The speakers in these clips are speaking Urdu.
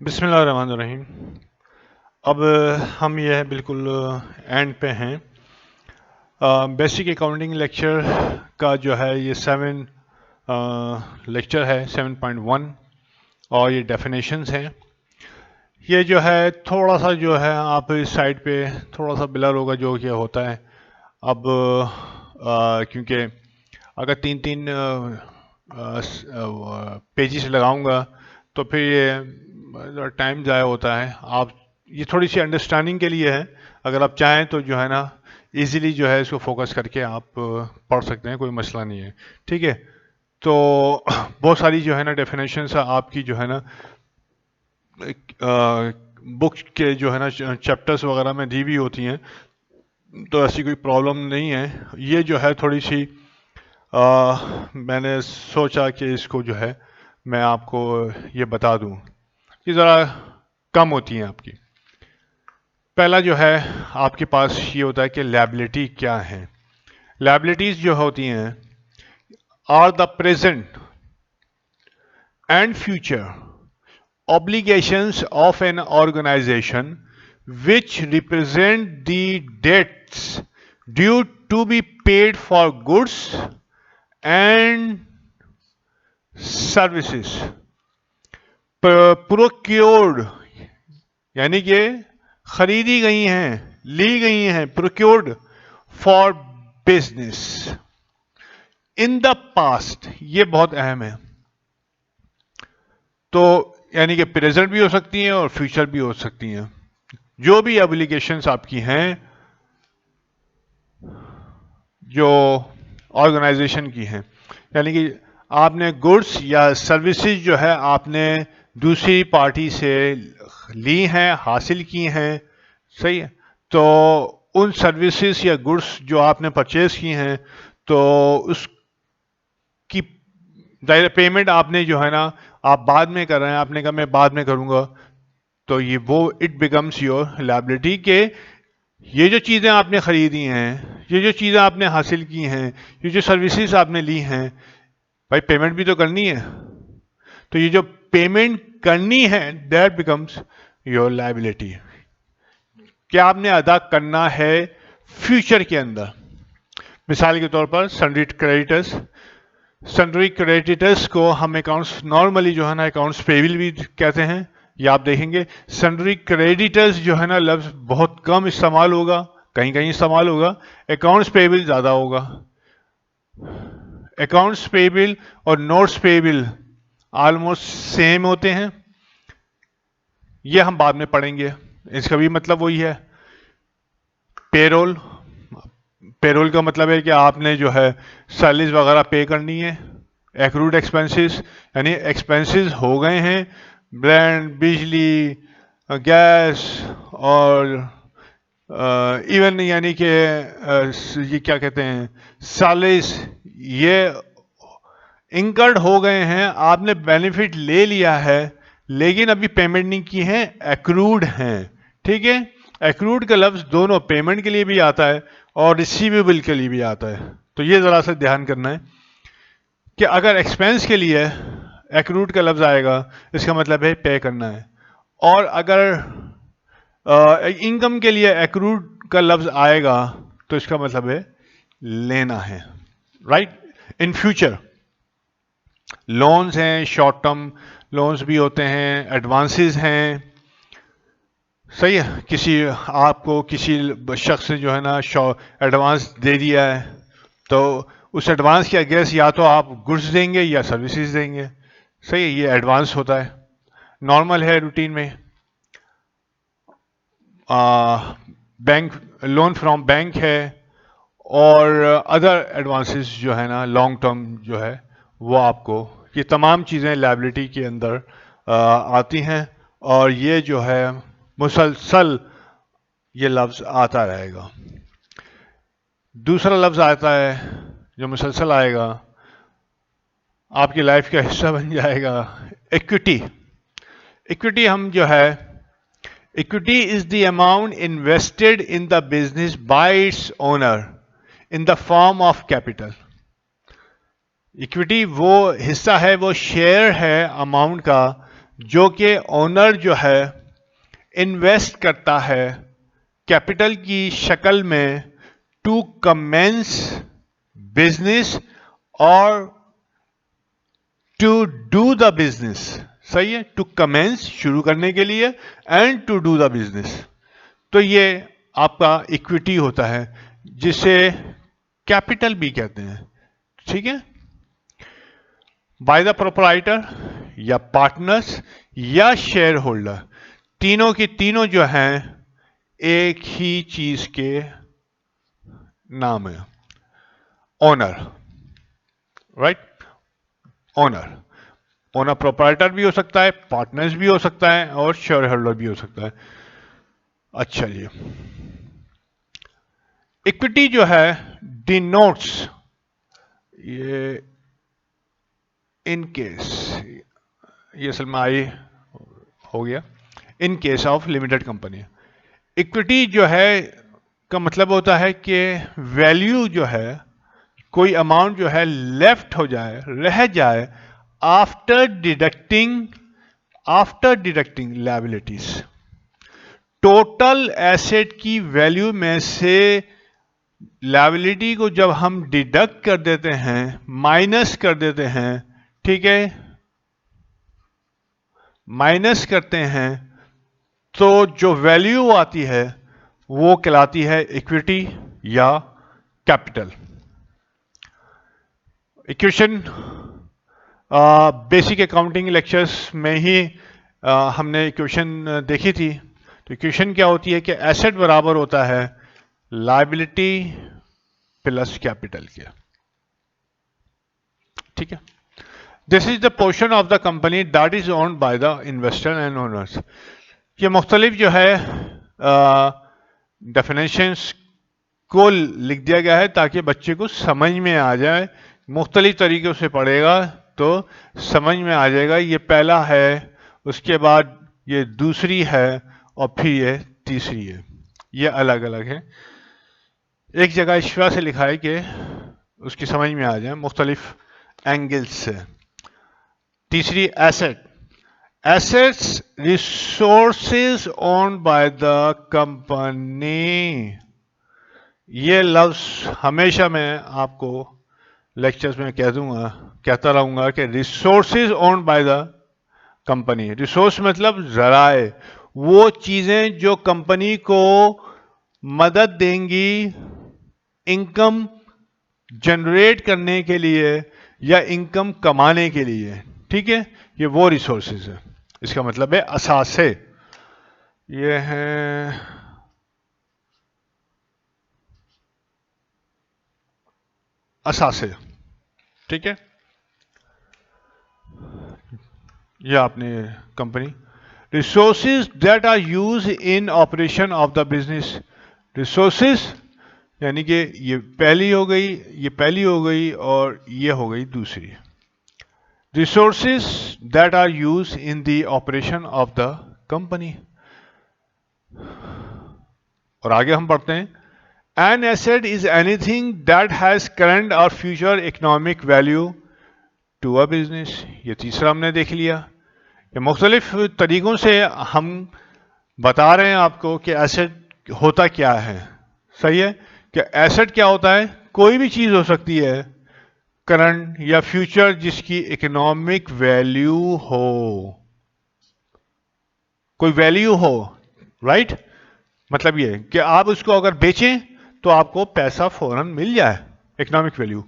بسم اللہ الرحمن الرحیم۔ اب ہم یہ بالکل اینڈ پہ ہیں۔ بیسک اکاؤنٹنگ لیکچر کا جو ہے یہ 7 لیکچر ہے 7.1 اور یہ ڈیفینیشنز ہیں۔ یہ جو ہے تھوڑا سا جو ہے آپ اس سائڈ پہ تھوڑا سا بلر ہوگا جو کہ ہوتا ہے اب کیونکہ اگر تین پیجز لگاؤں گا تو پھر یہ ٹائم ضائع ہوتا ہے۔ آپ یہ تھوڑی سی انڈرسٹینڈنگ کے لیے ہے، اگر آپ چاہیں تو جو ہے نا ایزیلی جو ہے اس کو فوکس کر کے آپ پڑھ سکتے ہیں، کوئی مسئلہ نہیں ہے، ٹھیک ہے۔ تو بہت ساری جو ہے نا ڈیفینیشنس آپ کی جو ہے نا بک کے جو ہے نا چیپٹرز وغیرہ میں دی ہوئی ہوتی ہیں، تو ایسی کوئی پرابلم نہیں ہے۔ یہ جو ہے تھوڑی سی میں نے سوچا کہ اس کو جو ہے میں آپ کو یہ بتا دوں کہ ذرا کم ہوتی ہیں آپ کی۔ پہلا جو ہے آپ کے پاس یہ ہوتا ہے کہ لائبلٹی کیا ہے۔ لائبلٹیز جو ہوتی ہیں are the present and future obligations of an organization which represent the debts due to be paid for goods and services procured یعنی کہ خریدی گئی ہیں، لی گئی ہیں، procured for business in the past۔ یہ بہت اہم ہے۔ تو یعنی کہ پریزنٹ بھی ہو سکتی ہیں اور فیوچر بھی ہو سکتی ہیں۔ جو بھی ابلیگیشنز آپ کی ہیں جو آرگنائزیشن کی ہیں، یعنی کہ آپ نے گڈس یا سروسز جو ہے آپ نے دوسری پارٹی سے لی ہیں، حاصل کی ہیں، صحیح ہے۔ تو ان سروسز یا گڈس جو آپ نے پرچیز کی ہیں تو اس کی پیمنٹ آپ نے جو ہے نا آپ بعد میں کر رہے ہیں، آپ نے کہا میں بعد میں کروں گا، تو یہ وہ اٹ بیکمس یور لائبلٹی کہ یہ جو چیزیں آپ نے خریدی ہیں، یہ جو چیزیں آپ نے حاصل کی ہیں، یہ جو سروسز آپ نے لی ہیں، بھائی پیمنٹ بھی تو کرنی ہے، تو یہ جو پیمنٹ کرنی ہے دیٹ بیکمس یور لائبلٹی کہ آپ نے ادا کرنا ہے فیوچر کے اندر۔ مثال کے طور پر سنڈری کریڈیٹرز کو ہم اکاؤنٹس نارملی جو ہے نا اکاؤنٹس پیبل بھی کہتے ہیں۔ یہ آپ دیکھیں گے سنڈری کریڈیٹرز جو ہے نا لفظ بہت کم استعمال ہوگا، کہیں کہیں استعمال ہوگا، اکاؤنٹس پیبل زیادہ ہوگا۔ اکاؤنٹس پیبل اور نوٹس پیبل آلموسٹ سیم ہوتے ہیں، یہ ہم بعد میں پڑھیں گے۔ اس کا بھی مطلب وہی ہے۔ پیرول کا مطلب ہے کہ آپ نے جو ہے سیلریز وغیرہ پے کرنی ہے۔ ایکروڈ ایکسپنسز یعنی ایکسپنسز ہو گئے ہیں، برینڈ، بجلی، گیس اور ایون یعنی کہ یہ کیا کہتے ہیں سیلریز، یہ انکرڈ ہو گئے ہیں، آپ نے بینیفٹ لے لیا ہے لیکن ابھی پیمنٹ نہیں کی ہے، ایکروڈ ہیں، ٹھیک ہے۔ ایکروڈ کا لفظ دونوں پیمنٹ کے لیے بھی آتا ہے اور ریسیویبل کے لیے بھی آتا ہے، تو یہ ذرا سا دھیان کرنا ہے کہ اگر ایکسپینس کے لیے ایکروڈ کا لفظ آئے گا اس کا مطلب ہے پے کرنا ہے، اور اگر انکم کے لیے ایکروڈ کا لفظ آئے گا تو اس کا مطلب ہے لینا ہے، رائٹ۔ ان فیوچر لونز ہیں، شارٹ ٹرم لونز بھی ہوتے ہیں، ایڈوانسز ہیں، صحیح ہے۔ کسی آپ کو کسی شخص نے جو ہے نا ایڈوانس دے دیا ہے تو اس ایڈوانس کے اگینسٹ یا تو آپ گڈس دیں گے یا سروسز دیں گے، صحیح ہے، یہ ایڈوانس ہوتا ہے، نارمل ہے روٹین میں۔ بینک لون فرام بینک ہے اور ادر ایڈوانسز جو ہے نا لانگ ٹرم جو ہے وہ آپ کو، یہ تمام چیزیں لائبلٹی کے اندر آتی ہیں اور یہ جو ہے مسلسل یہ لفظ آتا رہے گا۔ دوسرا لفظ آتا ہے جو مسلسل آئے گا، آپ کی لائف کا حصہ بن جائے گا، ایکوٹی۔ ایکوٹی ہم جو ہے equity is the amount invested in the business by its owner in the form of capital۔ equity وہ حصہ ہے، وہ شیئر ہے اماؤنٹ کا جو کہ اونر جو ہے انویسٹ کرتا ہے کیپٹل کی شکل میں ٹو کمنس بزنس اور ٹو ڈو دا بزنس. صحیح ہے, ٹو کمنس شروع کرنے کے لیے, and to do the business. تو یہ آپ کا اکویٹی ہوتا ہے جسے کیپٹل بھی کہتے ہیں. ٹھیک ہے, بائی دا پروپرائٹر یا پارٹنرز یا شیئر ہولڈر, تینوں کی تینوں جو ہیں ایک ہی چیز کے نام ہے, owner. Right, owner. Owner proprietor بھی ہو سکتا ہے, پارٹنرز بھی ہو سکتا ہے, اور شیئر ہولڈر بھی ہو سکتا ہے. اچھا جی, اکویٹی جو ہے ڈینوٹس, یہ ان کیس, یہ اصل میں آئی ہو گیا, in case of limited company. Equity جو ہے کا مطلب ہوتا ہے کہ ویلیو جو ہے, کوئی اماؤنٹ جو ہے لیفٹ ہو جائے, رہ جائے, after deducting liabilities. Total asset کی ویلیو میں سے لائبلٹی کو جب ہم ڈیڈکٹ کر دیتے ہیں, مائنس کر دیتے ہیں, ٹھیک ہے, مائنس کرتے ہیں, تو جو ویلیو آتی ہے وہ کہلاتی ہے اکویٹی یا capital. Equation basic accounting lectures میں ہی ہم نے ایکویشن دیکھی تھی. تو ایکویشن کیا ہوتی ہے کہ ایسٹ برابر ہوتا ہے لائبلٹی پلس کیپٹل کے. ٹھیک ہے, this is the portion of the company that is owned by the investor and owners. یہ مختلف جو ہے ڈیفینیشنس کو لکھ دیا گیا ہے تاکہ بچے کو سمجھ میں آ جائے. مختلف طریقوں سے پڑھے گا تو سمجھ میں آ جائے گا. یہ پہلا ہے, اس کے بعد یہ دوسری ہے, اور پھر یہ تیسری ہے. یہ الگ الگ ہے. ایک جگہ اشوا سے لکھا ہے کہ اس کی سمجھ میں آ جائے مختلف اینگل سے. تیسری asset. Assets resources owned by the company. یہ لفظ ہمیشہ میں آپ کو لیکچرز میں کہتا رہوں گا کہ resources owned by the company. Resource مطلب ذرائع, وہ چیزیں جو کمپنی کو مدد دیں گی انکم جنریٹ کرنے کے لیے یا انکم کمانے کے لیے. ٹھیک ہے, یہ وہ ریسورسز ہے. اس کا مطلب ہے اثاثے. یہ ہیں اثاثے. ٹھیک ہے, یہ آپ نے company. Resources that are used in operation of the business. Resources یعنی کہ یہ پہلی ہو گئی اور یہ ہو گئی دوسری. Resources that are used in the operation of the company. اور آگے ہم پڑھتے ہیں, an asset is anything that has current اور future economic value to a business. یہ تیسرا ہم نے دیکھ لیا. یہ مختلف طریقوں سے ہم بتا رہے ہیں آپ کو کہ ایسٹ ہوتا کیا ہے. صحیح ہے, کہ ایسٹ کیا ہوتا ہے, کوئی بھی چیز ہو سکتی ہے کرنٹ یا فیوچر جس کی اکنامک ویلیو ہو, کوئی ویلیو ہو. رائٹ, مطلب یہ کہ آپ اس کو اگر بیچیں تو آپ کو پیسہ فوراً مل جائے, اکنامک ویلیو.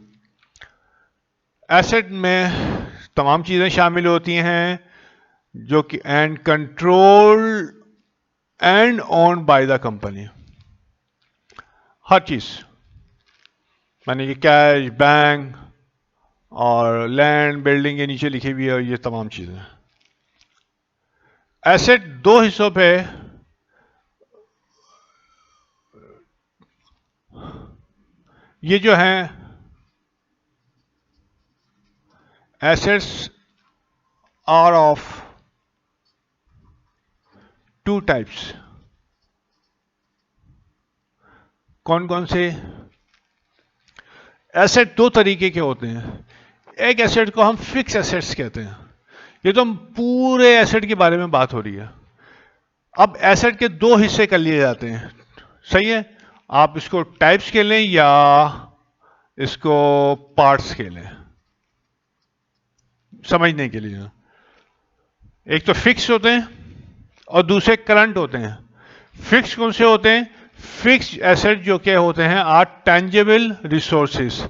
ایسٹ میں تمام چیزیں شامل ہوتی ہیں جو کہ and control and owned by the company. ہر چیز یعنی کہ کیش, بینک اور لینڈ, بلڈنگ کے نیچے لکھی ہوئی ہے, یہ تمام چیزیں. ایسٹ دو حصوں پہ یہ جو ہیں assets are of two types. کون کون سے ایسٹ؟ دو طریقے کے ہوتے ہیں. ایک ایسٹ کو ہم فکس ایسٹس کہتے ہیں, یہ تو پورے ایسٹ کے بارے میں بات ہو رہی ہے. اب ایسٹ کے دو حصے کر لیے جاتے ہیں, صحیح ہے. آپ اس کو ٹائپس کے لیں یا اس کو پارٹس کے لیں سمجھنے کے لیے. ایک تو فکس ہوتے ہیں اور دوسرے کرنٹ ہوتے ہیں. فکس کون سے ہوتے ہیں؟ فکس ایسٹ جو کہ ہوتے ہیں are tangible resources.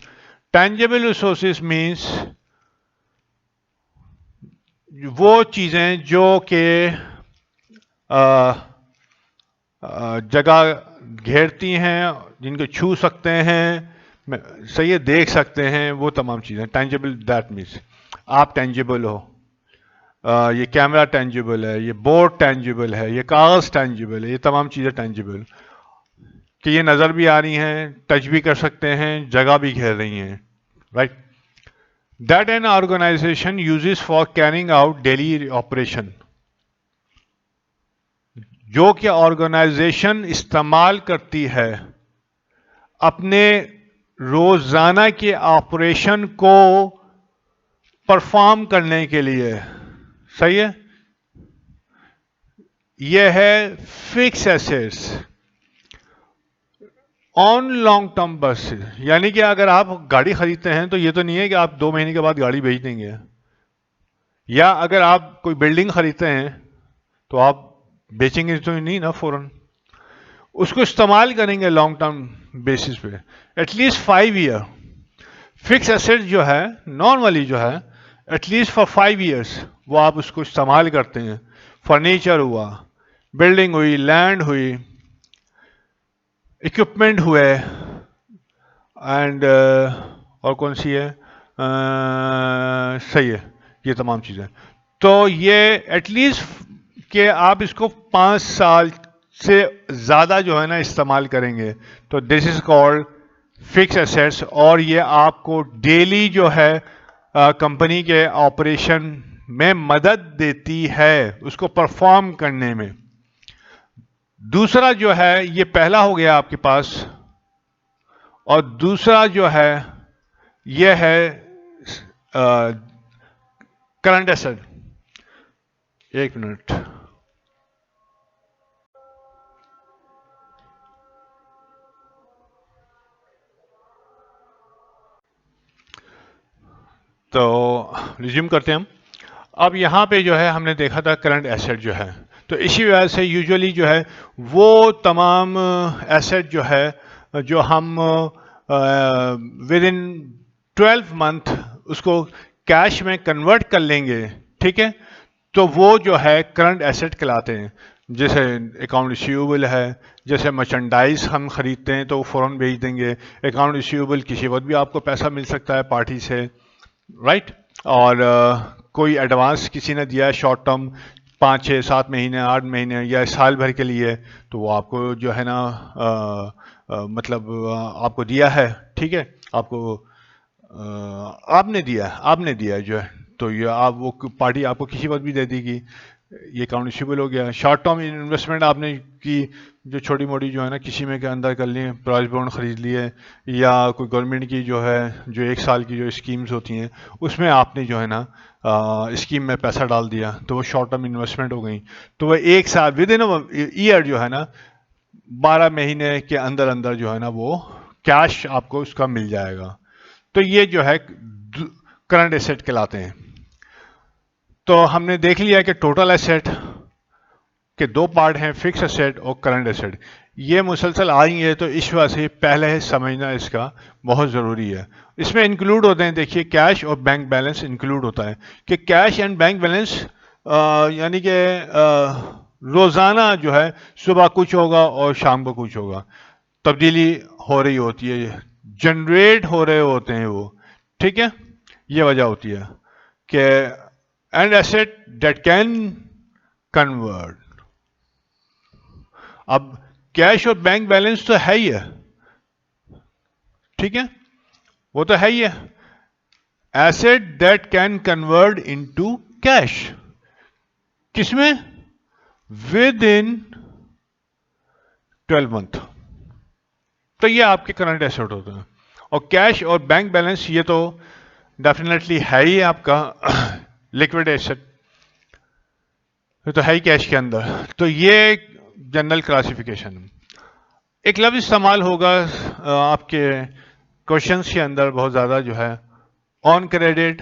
Tangible resources means وہ چیزیں جو کہ جگہ گھیرتی ہیں, جن کو چھو سکتے ہیں, صحیح دیکھ سکتے ہیں, وہ تمام چیزیں ٹینجیبل. دیٹ مینس آپ ٹینجیبل ہو, یہ کیمرہ ٹینجیبل ہے, یہ بورڈ ٹینجیبل ہے, یہ کاغذ ٹینجیبل ہے, یہ تمام چیزیں ٹینجیبل کہ یہ نظر بھی آ رہی ہیں, ٹچ بھی کر سکتے ہیں, جگہ بھی گھیر رہی ہیں, right. That an organisation uses for carrying out daily operation. جو کہ آرگنائزیشن استعمال کرتی ہے اپنے روزانہ کے آپریشن کو پرفارم کرنے کے لیے, صحیح ہے. یہ ہے fix assets on long term بس. یعنی کہ اگر آپ گاڑی خریدتے ہیں تو یہ تو نہیں ہے کہ آپ 2 مہینے کے بعد گاڑی بیچ دیں گے, یا اگر آپ کوئی بلڈنگ خریدتے ہیں تو آپ بیچیں گے تو نہیں نا فوراً, اس کو استعمال کریں گے لانگ ٹرم بیسس پہ at least 5 year. Fix asset جو ہے نارملی جو ہے ایٹ لیسٹ فار 5 ایئرس وہ آپ اس کو استعمال کرتے ہیں. فرنیچر ہوا, بلڈنگ ہوئی, لینڈ ہوئی, اکوپمنٹ ہوئے, اینڈ اور کون سی ہے, صحیح ہے, یہ تمام چیزیں. تو یہ ایٹ لیسٹ کہ آپ اس کو 5 سال سے زیادہ جو ہے نا استعمال کریں گے تو دس از کالڈ فکس ایسٹس. اور یہ آپ کو ڈیلی جو ہے کمپنی کے آپریشن میں مدد دیتی ہے اس کو پرفارم کرنے میں. دوسرا جو ہے یہ پہلا ہو گیا آپ کے پاس, اور دوسرا جو ہے یہ ہے کرنٹ ایسٹ. ایک منٹ. تو ریزیوم کرتے ہیں ہم. اب یہاں پہ جو ہے ہم نے دیکھا تھا کرنٹ ایسٹ جو ہے, تو اسی وجہ سے یوزولی جو ہے وہ تمام ایسٹ جو ہے جو ہم ود ان 12 منتھ اس کو کیش میں کنورٹ کر لیں گے, ٹھیک ہے, تو وہ جو ہے کرنٹ ایسٹ کہلاتے ہیں. جیسے اکاؤنٹ ریسیویبل ہے, جیسے مرچنڈائز ہم خریدتے ہیں تو وہ فوراً بیچ دیں گے. اکاؤنٹ ریسیویبل کسی وقت بھی آپ کو پیسہ مل سکتا ہے پارٹی سے, رائٹ. اور کوئی ایڈوانس کسی نے دیا ہے شارٹ ٹرم 5 6 7 مہینے 8 مہینے یا سال بھر کے لیے, تو وہ آپ کو جو ہے نا مطلب آپ کو دیا ہے, ٹھیک ہے, آپ کو آپ نے دیا جو ہے, تو یہ آپ وہ پارٹی آپ کو کسی وقت بھی دے دی گی. یہ اکاؤنٹ ریسیویبل ہو گیا. شارٹ ٹرم انویسٹمنٹ آپ نے کی جو چھوٹی موٹی جو ہے نا کسی میں کے اندر کر لی, پرائز بانڈ خرید لیے, یا کوئی گورنمنٹ کی جو ہے جو 1 سال کی جو اسکیمز ہوتی ہیں اس میں آپ نے جو ہے نا اسکیم میں پیسہ ڈال دیا, تو وہ شارٹ ٹرم انویسٹمنٹ ہو گئی. تو وہ 1 سال ود ان ایئر جو ہے نا 12 مہینے کے اندر اندر جو ہے نا وہ کیش آپ کو اس کا مل جائے گا. تو یہ جو ہے کرنٹ ایسٹ کہلاتے ہیں. تو ہم نے دیکھ لیا کہ ٹوٹل ایسٹ کے 2 پارٹ ہیں, فکس ایسٹ اور کرنٹ ایسٹ. یہ مسلسل آئیں گے تو اس وجہ سے پہلے سمجھنا اس کا بہت ضروری ہے. اس میں انکلوڈ ہوتے ہیں, دیکھیے کیش اور بینک بیلنس انکلوڈ ہوتا ہے, کہ کیش اینڈ بینک بیلنس یعنی کہ روزانہ جو ہے صبح کچھ ہوگا اور شام کو کچھ ہوگا, تبدیلی ہو رہی ہوتی ہے, جنریٹ ہو رہے ہوتے ہیں وہ, ٹھیک ہے. یہ وجہ ہوتی ہے کہ and asset that can convert. اب کیش اور بینک بیلنس تو ہے ہی ہے, ٹھیک ہے, وہ تو ہے ہی ہے. Asset that can convert into cash, کس میں؟ Within 12 month. تو یہ آپ کے کرنٹ ایسٹ ہوتے ہیں. اور کیش اور بینک بیلنس یہ تو ڈیفینیٹلی ہے ہی آپ کا لیکوڈ ایسٹ. یہ تو ہے ہی کیش کے اندر. تو یہ جنرل کلاسیفیکیشن. ایک لفظ استعمال ہوگا آپ کے کوشچنس کے اندر بہت زیادہ جو ہے آن کریڈٹ،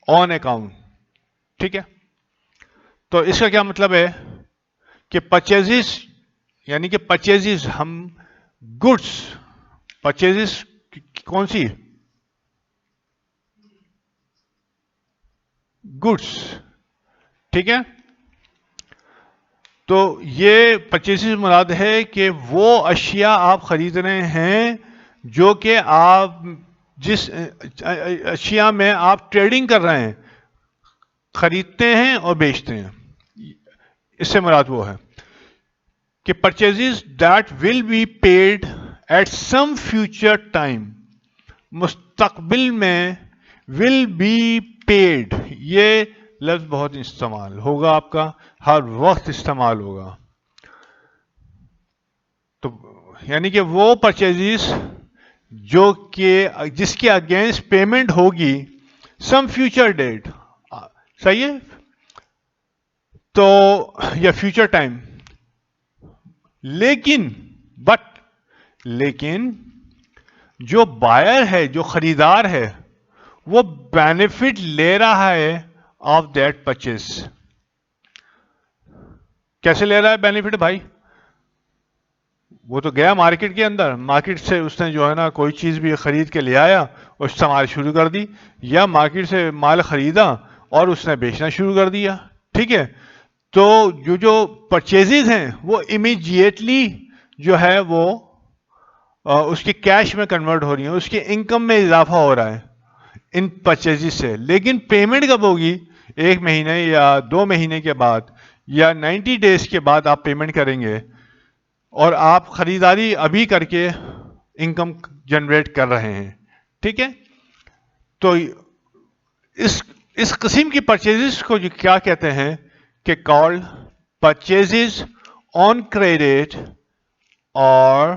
آن اکاؤنٹ. ٹھیک ہے، تو اس کا کیا مطلب ہے کہ پرچیزز، یعنی کہ پرچیزز ہم گڈس، پرچیزز کون سی؟ گڈس. ٹھیک ہے، تو یہ پرچیزز مراد ہے کہ وہ اشیاء آپ خرید رہے ہیں جو کہ آپ جس اشیاء میں آپ ٹریڈنگ کر رہے ہیں، خریدتے ہیں اور بیچتے ہیں. اس سے مراد وہ ہے کہ purchases that will be paid at some future time, مستقبل میں ول بی پیڈ. یہ لفظ بہت استعمال ہوگا، آپ کا ہر وقت استعمال ہوگا. تو یعنی کہ وہ پرچیزز جو کہ جس کے اگینسٹ پیمنٹ ہوگی سم فیوچر ڈیٹ، صحیح ہے، تو یا فیوچر ٹائم. لیکن جو بائر ہے، جو خریدار ہے، وہ بینیفٹ لے رہا ہے آف دیٹ پرچیز. کیسے لے رہا ہے بینیفٹ بھائی؟ وہ تو گیا مارکیٹ کے اندر، مارکیٹ سے اس نے جو ہے نا کوئی چیز بھی خرید کے لے آیا اور استعمال شروع کر دی، یا مارکیٹ سے مال خریدا اور اس نے بیچنا شروع کر دیا. ٹھیک ہے، تو جو پرچیزز ہیں وہ امیجیٹلی جو ہے وہ اس کے کیش میں کنورٹ ہو رہی ہیں، اس کے انکم میں اضافہ ہو رہا ہے ان پرچیزز سے. لیکن پیمنٹ کب ہوگی؟ 1 مہینے یا 2 مہینے کے بعد یا 90 ڈیز کے بعد آپ پیمنٹ کریں گے، اور آپ خریداری ابھی کر کے انکم جنریٹ کر رہے ہیں. ٹھیک ہے، تو اس قسم کی پرچیزز کو کیا کہتے ہیں کہ کالڈ پرچیزز آن کریڈٹ اور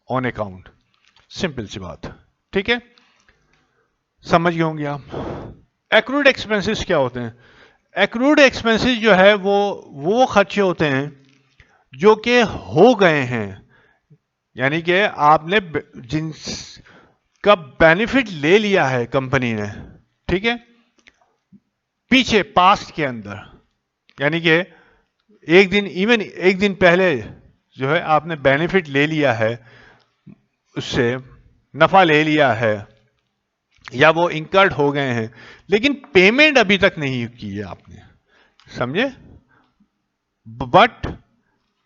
آن اکاؤنٹ. سمپل سی بات. ٹھیک ہے، سمجھ گئے ہوں گے آپ. ایکروڈ ایکسپنسز کیا ہوتے ہیں؟ ایکروڈ ایکسپنسز جو ہے وہ خرچے ہوتے ہیں جو کہ ہو گئے ہیں، یعنی کہ آپ نے جن کا بینیفٹ لے لیا ہے کمپنی نے. ٹھیک ہے، پیچھے پاسٹ کے اندر، یعنی کہ ایک دن پہلے جو ہے آپ نے بینیفٹ لے لیا ہے، اس سے نفع لے لیا ہے، یا وہ انکرڈ ہو گئے ہیں لیکن پیمنٹ ابھی تک نہیں کی ہے آپ نے. سمجھے؟ But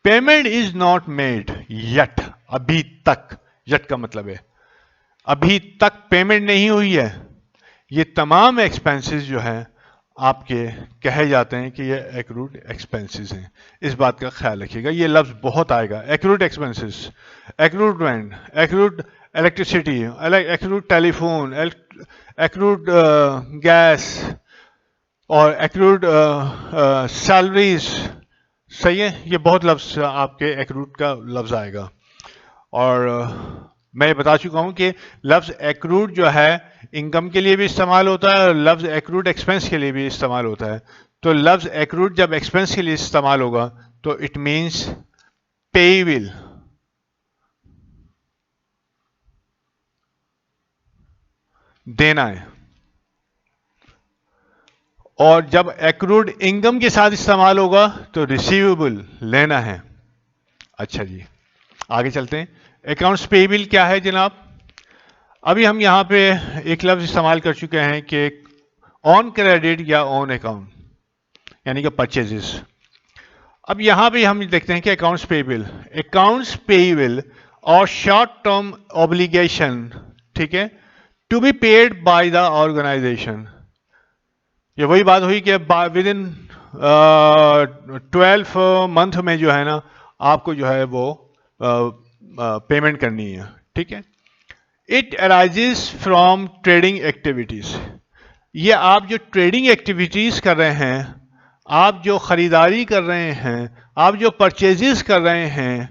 payment is not made yet. ابھی تک، یٹ کا مطلب ہے ابھی تک پیمنٹ نہیں ہوئی ہے. یہ تمام ایکسپنسز جو ہیں آپ کے کہے جاتے ہیں کہ یہ ایکروڈ ایکسپنسز ہیں. اس بات کا خیال رکھیے گا، یہ لفظ بہت آئے گا. ایکروڈ ایکسپنسز، ایکروڈ رینٹ، ایکروڈ الیکٹریسٹی، ایکروڈ ٹیلی فون، ایکروڈ گیس، اور ایکروڈ سیلریز. صحیح ہے، یہ بہت لفظ آپ کے ایکروڈ کا لفظ آئے گا. اور میں بتا چکا ہوں کہ لفظ ایکروڈ جو ہے انکم کے لیے بھی استعمال ہوتا ہے اور لفظ ایکروڈ ایکسپنس کے لیے بھی استعمال ہوتا ہے. تو لفظ ایکروڈ جب ایکسپنس کے لیے استعمال ہوگا تو اٹ مینس پیبل. دینا ہے. اور جب ایکروڈ انکم کے ساتھ استعمال ہوگا تو ریسیویبل، لینا ہے. اچھا جی، آگے چلتے ہیں. اکاؤنٹس پیبل کیا ہے جناب؟ ابھی ہم یہاں پہ ایک لفظ استعمال کر چکے ہیں کہ آن کریڈٹ یا آن اکاؤنٹ، یعنی کہ پرچیزز. اب یہاں پہ ہم دیکھتے ہیں کہ اکاؤنٹس پیبل اور شارٹ ٹرم اوبلیگیشن. ٹھیک ہے، to be paid by the organisation. یہ وہی بات ہوئی کہ ود ان 12 منتھ میں جو ہے نا آپ کو جو ہے وہ پیمنٹ کرنی ہے. ٹھیک ہے، it arises from trading activities. یہ آپ جو ٹریڈنگ ایکٹیویٹیز کر رہے ہیں، آپ جو خریداری کر رہے ہیں، آپ جو پرچیزز کر رہے ہیں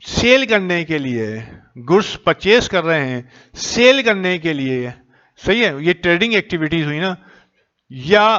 سیل کرنے کے لیے، گڈس پرچیز کر رہے ہیں سیل کرنے کے لیے. صحیح ہے، یہ ٹریڈنگ ایکٹیویٹیز ہوئی نا. یا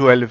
12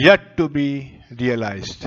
yet to be realized,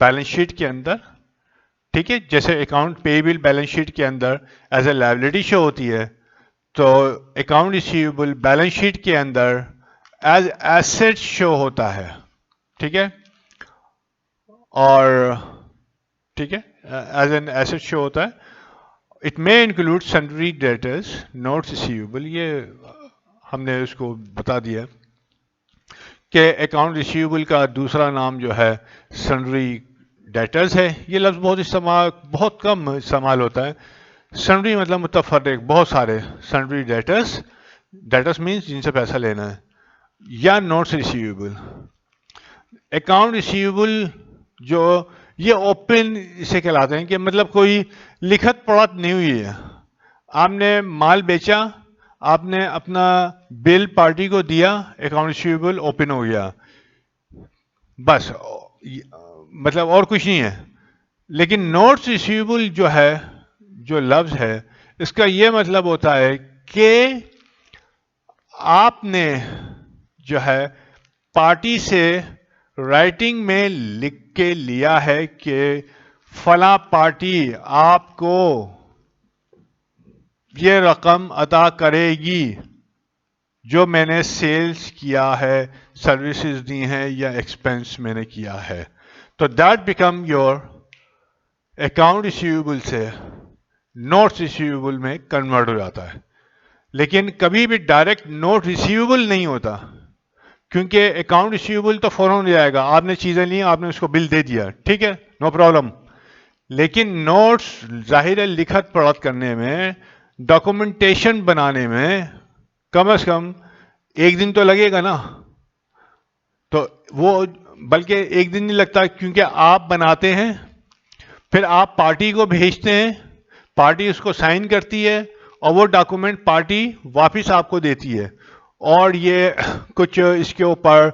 balance sheet کے اندر، ٹھیک ہے، جیسے اکاؤنٹ پیبل بیلنس شیٹ کے اندر ایز اے لائبلٹی شو ہوتی ہے، تو اکاؤنٹ ریسیویبل بیلنس شیٹ کے اندر ایز ایسٹ شو ہوتا ہے، ٹھیک ہے، اور ٹھیک ہے ایز این ایسٹ شو ہوتا ہے. It may include sundry debtors notes receivable, یہ ہم نے اس کو بتا دیا کہ اکاؤنٹ ریسیویبل کا دوسرا نام جو ہے سنڈری ڈیٹرز ہے. یہ لفظ بہت کم استعمال ہوتا ہے. سنڈری مطلب متفرق، بہت سارے. سنڈری ڈیٹرز مینس جن سے پیسہ لینا ہے، یا نوٹس ریسیویبل. اکاؤنٹ ریسیویبل جو یہ اوپن اسے کہلاتے ہیں کہ مطلب کوئی لکھت پڑھت نہیں ہوئی ہے. آپ نے مال بیچا، آپ نے اپنا بل پارٹی کو دیا، اکاؤنٹ ریسیویبل اوپن ہو گیا، بس مطلب اور کچھ نہیں ہے. لیکن نوٹس ریسیویبل جو ہے، جو لفظ ہے، اس کا یہ مطلب ہوتا ہے کہ آپ نے جو ہے پارٹی سے رائٹنگ میں لکھ کے لیا ہے کہ فلاں پارٹی آپ کو یہ رقم ادا کرے گی جو میں نے سیلز کیا ہے، سروسز دی ہیں یا ایکسپینس میں نے کیا ہے. تو that become your account receivable سے نوٹس ریسیویبل میں کنورٹ ہو جاتا ہے. لیکن کبھی بھی ڈائریکٹ نوٹ ریسیویبل نہیں ہوتا، کیونکہ اکاؤنٹ ریسیویبل تو فوراً ہو جائے گا. آپ نے چیزیں لی، آپ نے اس کو بل دے دیا، ٹھیک ہے، نو پرابلم. لیکن نوٹس ظاہر ہے لکھت پڑھت کرنے میں، ڈاکومنٹیشن بنانے میں کم از کم ایک دن تو لگے گا نا. تو وہ بلکہ ایک دن نہیں لگتا، کیونکہ آپ بناتے ہیں، پھر آپ پارٹی کو بھیجتے ہیں، پارٹی اس کو سائن کرتی ہے، اور وہ ڈاکومنٹ پارٹی واپس آپ کو دیتی ہے. اور یہ کچھ اس کے اوپر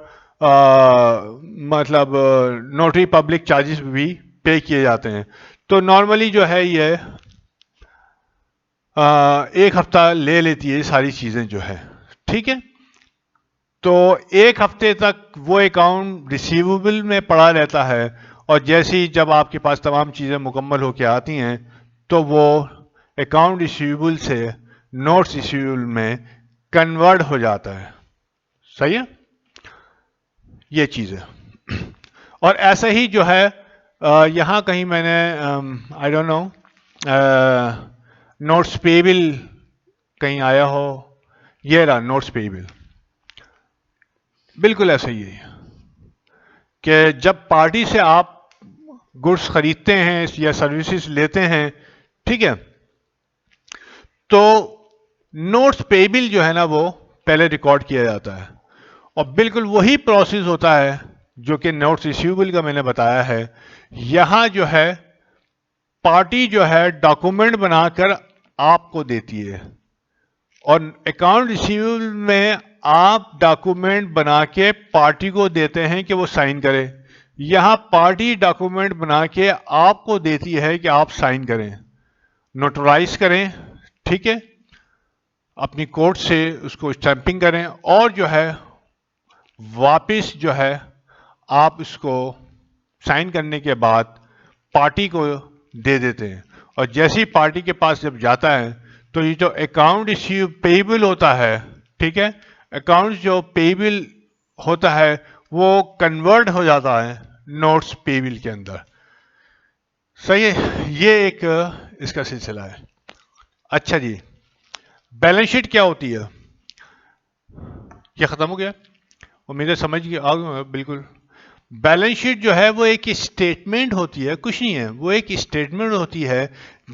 مطلب نوٹری پبلک چارجز بھی پے کیے جاتے ہیں. تو نارملی جو ہے یہ ایک ہفتہ لے لیتی ہے ساری چیزیں جو ہے، ٹھیک ہے. تو ایک ہفتے تک وہ اکاؤنٹ ریسیویبل میں پڑا رہتا ہے، اور جیسی جب آپ کے پاس تمام چیزیں مکمل ہو کے آتی ہیں تو وہ اکاؤنٹ ریسیویبل سے نوٹس ریسیویبل میں کنورٹ ہو جاتا ہے. صحیح ہے یہ چیز ہے. اور ایسا ہی جو ہے یہاں کہیں میں نے I don't know notes payable کہیں آیا ہو، یہ رہا نوٹس پیبل. بالکل ایسا ہی ہے کہ جب پارٹی سے آپ گڈس خریدتے ہیں یا سروسز لیتے ہیں، ٹھیک ہے، تو نوٹس پیبل جو ہے نا وہ پہلے ریکارڈ کیا جاتا ہے. اور بالکل وہی پروسیس ہوتا ہے جو کہ نوٹس ریسیویبل کا میں نے بتایا ہے. یہاں جو ہے پارٹی جو ہے ڈاکومنٹ بنا کر آپ کو دیتی ہے، اور اکاؤنٹ ریسیویبل میں آپ ڈاکومنٹ بنا کے پارٹی کو دیتے ہیں کہ وہ سائن کرے. یہاں پارٹی ڈاکومنٹ بنا کے آپ کو دیتی ہے کہ آپ سائن کریں، نوٹرائز کریں، ٹھیک ہے، اپنی کورٹ سے اس کو اسٹیمپنگ کریں، اور جو ہے واپس جو ہے آپ اس کو سائن کرنے کے بعد پارٹی کو دے دیتے ہیں. اور جیسی پارٹی کے پاس جب جاتا ہے تو یہ جو اکاؤنٹ ریسیو پیبل ہوتا ہے، ٹھیک ہے، اکاؤنٹ جو پیبل ہوتا ہے وہ کنورٹ ہو جاتا ہے نوٹس پیبل کے اندر. صحیح ہے، یہ ایک اس کا سلسلہ ہے. اچھا جی، بیلنس شیٹ کیا ہوتی ہے؟ یہ ختم ہو گیا، امید ہے سمجھ گئے، آ گئے بالکل. بیلنس شیٹ جو ہے وہ ایک اسٹیٹمنٹ ہوتی ہے، کچھ نہیں ہے، وہ ایک اسٹیٹمنٹ ہوتی ہے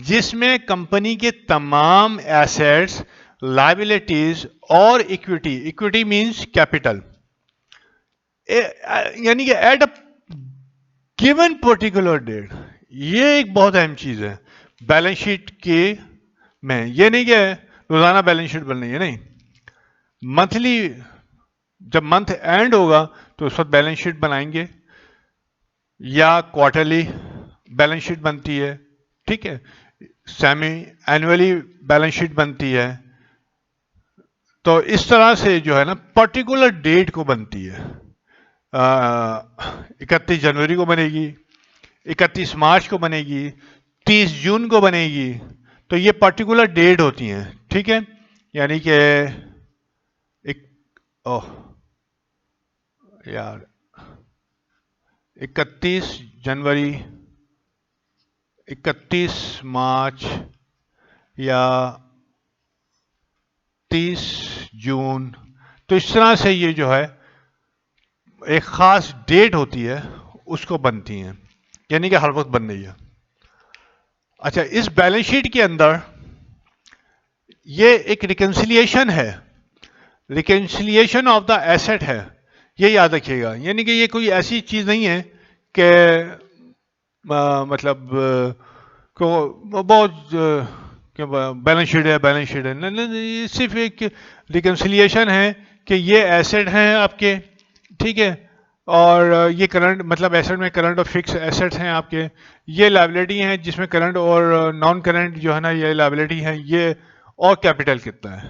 جس میں کمپنی کے تمام ایسیٹس، لائبلٹیز اور ایکویٹی مینس کیپٹل، یعنی کہ at a given particular date. یہ ایک بہت اہم چیز ہے بیلنس شیٹ کے میں. یہ نہیں کہ روزانہ بیلنس شیٹ بننی ہے، نہیں، منتھلی جب منتھ اینڈ ہوگا تو اس وقت بیلنس شیٹ بنائیں گے، یا کوارٹرلی بیلنس شیٹ بنتی ہے، ٹھیک ہے، سیمی اینولی بیلنس شیٹ بنتی ہے. تو اس طرح سے جو ہے نا پرٹیکولر ڈیٹ کو بنتی ہے. 31 جنوری کو بنے گی، 31 مارچ کو بنے گی، 30 جون کو بنے گی. تو یہ پرٹیکولر ڈیٹ ہوتی ہیں. ٹھیک ہے، یعنی کہ اوہ یار 31 جنوری، 31 مارچ یا 30 جون. تو اس طرح سے یہ جو ہے ایک خاص ڈیٹ ہوتی ہے اس کو بنتی ہیں، یعنی کہ ہر وقت بن رہی ہے. اچھا، اس بیلنس شیٹ کے اندر یہ ایک ریکنسیلیشن ہے، ریکنسیلیشن آف دا ایسٹ ہے. یہ یاد رکھیے گا، یعنی کہ یہ کوئی ایسی چیز نہیں ہے کہ مطلب کو بہت بیلنس شیٹ ہے، بیلنس شیٹ ہے. نہیں، یہ صرف ایک ریکنسیلیشن ہے کہ یہ ایسٹ ہیں آپ کے. ٹھیک ہے، اور یہ کرنٹ مطلب ایسٹ میں کرنٹ اور فکس ایسٹس ہیں آپ کے. یہ لائبلٹی ہیں جس میں کرنٹ اور نان کرنٹ جو ہے نا یہ لائبلٹی ہیں. یہ اور کیپٹل کتنا ہے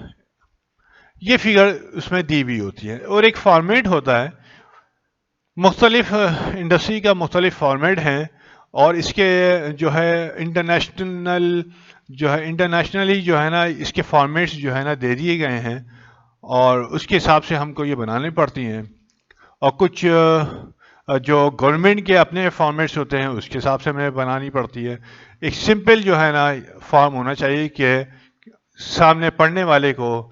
یہ فگر اس میں دی ہوئی ہوتی ہے. اور ایک فارمیٹ ہوتا ہے، مختلف انڈسٹری کا مختلف فارمیٹ ہیں، اور اس کے جو ہے انٹرنیشنلی جو ہے نا اس کے فارمیٹس جو ہے نا دے دیے گئے ہیں، اور اس کے حساب سے ہم کو یہ بنانی پڑتی ہیں. اور کچھ جو گورنمنٹ کے اپنے فارمیٹس ہوتے ہیں اس کے حساب سے ہمیں بنانی پڑتی ہے. ایک سمپل جو ہے نا فارم ہونا چاہیے کہ سامنے پڑھنے والے کو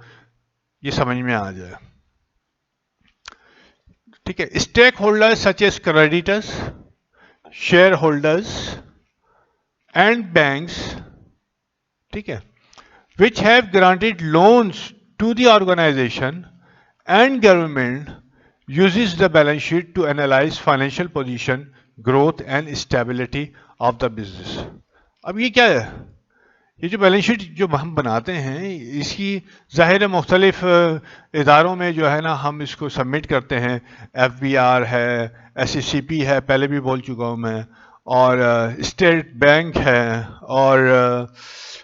یہ سمجھ میں آ جائے. ٹھیک ہے، stake holder such as creditors, share holders and banks, ٹھیک ہے، which have granted loans to the organization and government uses the balance sheet to analyze financial position, growth and stability of the business. اب یہ کیا ہے؟ یہ جو بیلنس شیٹ جو ہم بناتے ہیں اس کی ظاہر مختلف اداروں میں جو ہے نا ہم اس کو سبمٹ کرتے ہیں. ایف بی آر ہے، ایس سی سی پی ہے، پہلے بھی بول چکا ہوں میں، اور اسٹیٹ بینک ہے،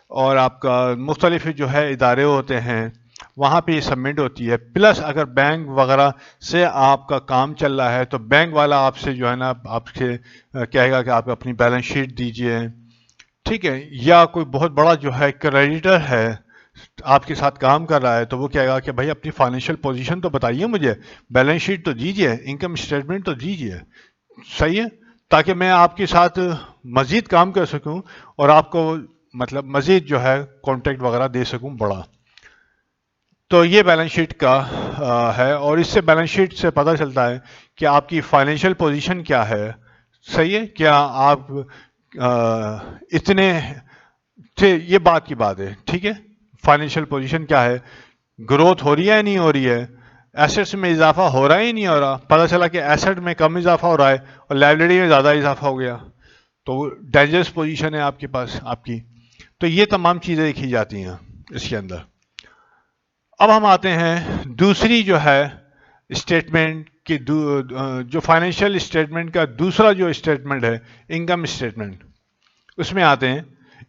اور آپ کا مختلف جو ہے ادارے ہوتے ہیں وہاں پہ یہ سبمٹ ہوتی ہے. پلس اگر بینک وغیرہ سے آپ کا کام چل رہا ہے تو بینک والا آپ سے جو ہے نا آپ سے کہے گا کہ آپ اپنی بیلنس شیٹ دیجئے. ٹھیک ہے، یا کوئی بہت بڑا جو ہے کریڈیٹر ہے آپ کے ساتھ کام کر رہا ہے تو وہ کہے گا کہ بھائی اپنی فائنینشیل پوزیشن تو بتائیے مجھے، بیلنس شیٹ تو دیجئے، انکم اسٹیٹمنٹ تو دیجئے. صحیح ہے، تاکہ میں آپ کے ساتھ مزید کام کر سکوں اور آپ کو مطلب مزید جو ہے کانٹیکٹ وغیرہ دے سکوں بڑا. تو یہ بیلنس شیٹ کا ہے، اور اس سے بیلنس شیٹ سے پتہ چلتا ہے کہ آپ کی فائنینشیل پوزیشن کیا ہے. صحیح ہے، کیا آپ اتنے یہ بات کی بات ہے. ٹھیک ہے، فائنینشیل پوزیشن کیا ہے، گروتھ ہو رہی ہے یا نہیں ہو رہی ہے، ایسٹس میں اضافہ ہو رہا ہے یا نہیں ہو رہا. پتہ چلا کہ ایسٹ میں کم اضافہ ہو رہا ہے اور لائبلٹی میں زیادہ اضافہ ہو گیا تو ڈینجرس پوزیشن ہے آپ کے پاس آپ کی. تو یہ تمام چیزیں دیکھی جاتی ہیں اس کے اندر. اب ہم آتے ہیں دوسری جو ہے اسٹیٹمنٹ کی، جو فائنینشیل اسٹیٹمنٹ کا دوسرا جو اسٹیٹمنٹ ہے انکم اسٹیٹمنٹ. اس میں آتے ہیں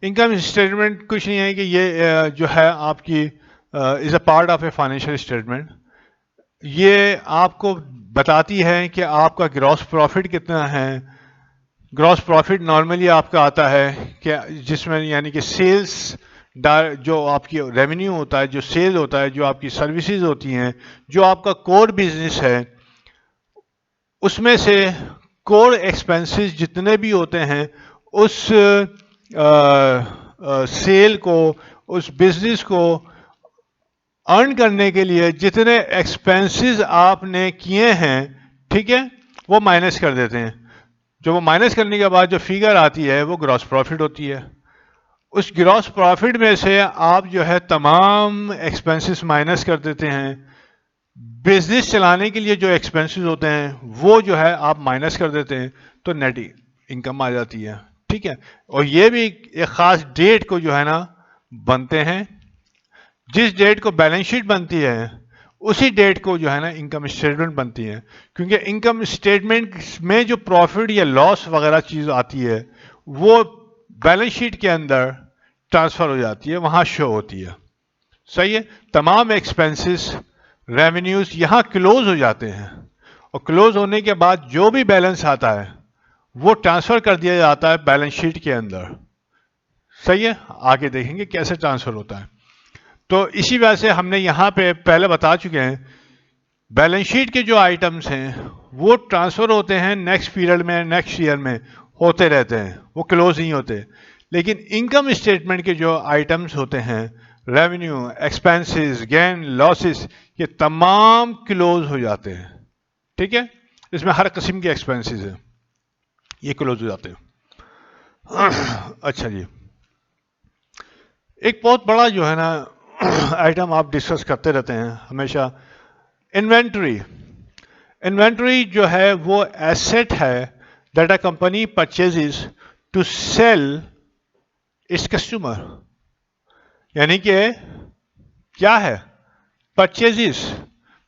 انکم اسٹیٹمنٹ کچھ نہیں ہے کہ یہ جو ہے آپ کی is a part of a financial statement. یہ آپ کو بتاتی ہے کہ آپ کا گراس پروفٹ کتنا ہے. گراس پروفٹ نارملی آپ کا آتا ہے کہ جس میں یعنی کہ سیلز جو آپ کی ریونیو ہوتا ہے، جو سیل ہوتا ہے، جو آپ کی سروسز ہوتی ہیں، جو آپ کا کور بزنس ہے، اس میں سے کور ایکسپنسز جتنے بھی ہوتے ہیں اس سیل کو، اس بزنس کو ارن کرنے کے لیے جتنے ایکسپنسز آپ نے کیے ہیں، ٹھیک ہے، وہ مائنس کر دیتے ہیں. جو وہ مائنس کرنے کے بعد جو فگر آتی ہے وہ گراس پروفٹ ہوتی ہے. اس گراس پروفٹ میں سے آپ جو ہے تمام ایکسپنسز مائنس کر دیتے ہیں. بزنس چلانے کے لیے جو ایکسپنسز ہوتے ہیں وہ جو ہے آپ مائنس کر دیتے ہیں تو نیٹ انکم آ جاتی ہے. ٹھیک ہے، اور یہ بھی ایک خاص ڈیٹ کو جو ہے نا بنتے ہیں. جس ڈیٹ کو بیلنس شیٹ بنتی ہے اسی ڈیٹ کو جو ہے نا انکم اسٹیٹمنٹ بنتی ہے. کیونکہ انکم اسٹیٹمنٹ میں جو پروفٹ یا لاس وغیرہ چیز آتی ہے وہ بیلنس شیٹ کے اندر ٹرانسفر ہو جاتی ہے، وہاں شو ہوتی ہے. صحیح ہے، تمام ایکسپنسز ریونیوز یہاں کلوز ہو جاتے ہیں، اور کلوز ہونے کے بعد جو بھی بیلنس آتا ہے وہ ٹرانسفر کر دیا جاتا ہے بیلنس شیٹ کے اندر. صحیح ہے, آگے دیکھیں گے کیسے ٹرانسفر ہوتا ہے. تو اسی وجہ سے ہم نے یہاں پہ پہلے بتا چکے ہیں بیلنس شیٹ کے جو آئٹمس ہیں وہ ٹرانسفر ہوتے ہیں نیکسٹ پیریڈ میں, نیکسٹ ایئر میں ہوتے رہتے ہیں, وہ کلوز نہیں ہوتے. لیکن انکم اسٹیٹمنٹ کے جو آئٹمس ہوتے ہیں, ریونیو, ایکسپینسز, گین, لاسز, یہ تمام کلوز ہو جاتے ہیں. ٹھیک ہے, اس میں ہر قسم کے ایکسپینسز ہیں, یہ کلوز ہو جاتے ہیں. اچھا جی, ایک بہت بڑا جو ہے نا آئٹم آپ ڈسکس کرتے رہتے ہیں ہمیشہ, انوینٹری. انوینٹری جو ہے وہ ایسٹ ہے that a company purchases to sell its customer. یعنی کہ کیا ہے پرچیزز,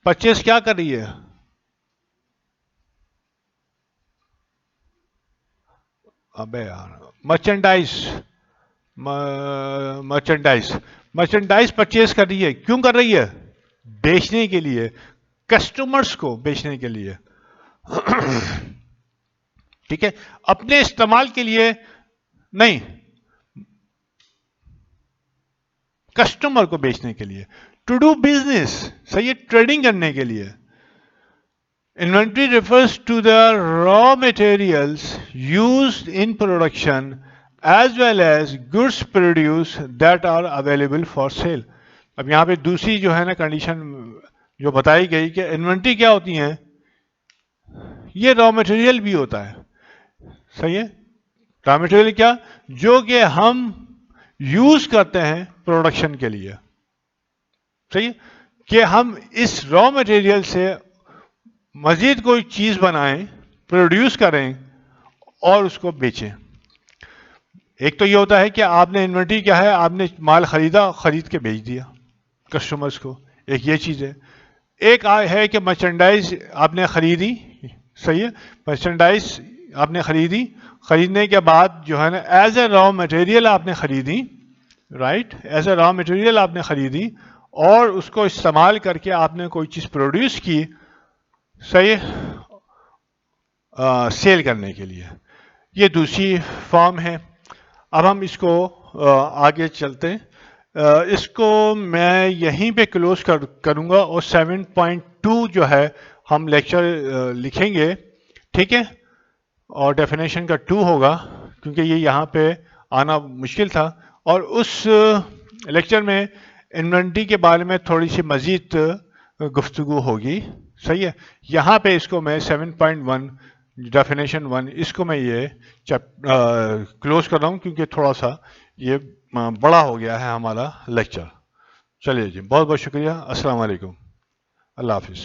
پرچیز کیا کر رہی ہے, ابے یار, مرچنڈائز, مرچنڈائز, مرچنڈائز پرچیز کر رہی ہے. کیوں کر رہی ہے؟ بیچنے کے لیے, کسٹمرز کو بیچنے کے لیے. ٹھیک ہے, اپنے استعمال کے لیے نہیں, کسٹمر کو بیچنے کے لیے, ٹو ڈو بزنس. صحیح ہے, ٹریڈنگ کرنے کے لیے. Inventory refers to the raw materials used in production as well as goods produced that are available for sale. اب یہاں پہ دوسری جو ہے نا کنڈیشن جو بتائی گئی کہ انوینٹری کیا ہوتی ہیں, یہ را مٹیریل بھی ہوتا ہے. صحیح ہے, را مٹیریل کیا, جو کہ ہم یوز کرتے ہیں پروڈکشن کے لیے. صحیح ہے, کہ ہم اس را مٹیریل سے مزید کوئی چیز بنائیں, پروڈیوس کریں اور اس کو بیچیں. ایک تو یہ ہوتا ہے کہ آپ نے انوینٹری کیا ہے, آپ نے مال خریدا, خرید کے بیچ دیا کسٹمرز کو, ایک یہ چیز ہے. ایک ہے کہ مرچنڈائز آپ نے خریدی. صحیح ہے, مرچنڈائز آپ نے خریدی, خریدنے کے بعد جو ہے نا ایز اے را مٹیریل آپ نے خریدی, right, as a raw material آپ نے خریدی اور اس کو استعمال کر کے آپ نے کوئی چیز پروڈیوس کی. صحیح, سیل کرنے کے لیے. یہ دوسری فارم ہے. اب ہم اس کو آگے چلتے ہیں. اس کو میں یہیں پہ کلوز کروں گا اور 7.2 جو ہے ہم لیکچر لکھیں گے. ٹھیک ہے, اور ڈیفینیشن کا 2 ہوگا کیونکہ یہ یہاں پہ آنا مشکل تھا, اور اس لیکچر میں انوینٹری کے بارے میں تھوڑی سی مزید گفتگو ہوگی. صحیح ہے, یہاں پہ اس کو میں 7.1 ڈیفینیشن 1 اس کو میں یہ کلوز کر رہا ہوں کیونکہ تھوڑا سا یہ بڑا ہو گیا ہے ہمارا لیکچر. چلیے جی, بہت بہت شکریہ. السلام علیکم, اللہ حافظ.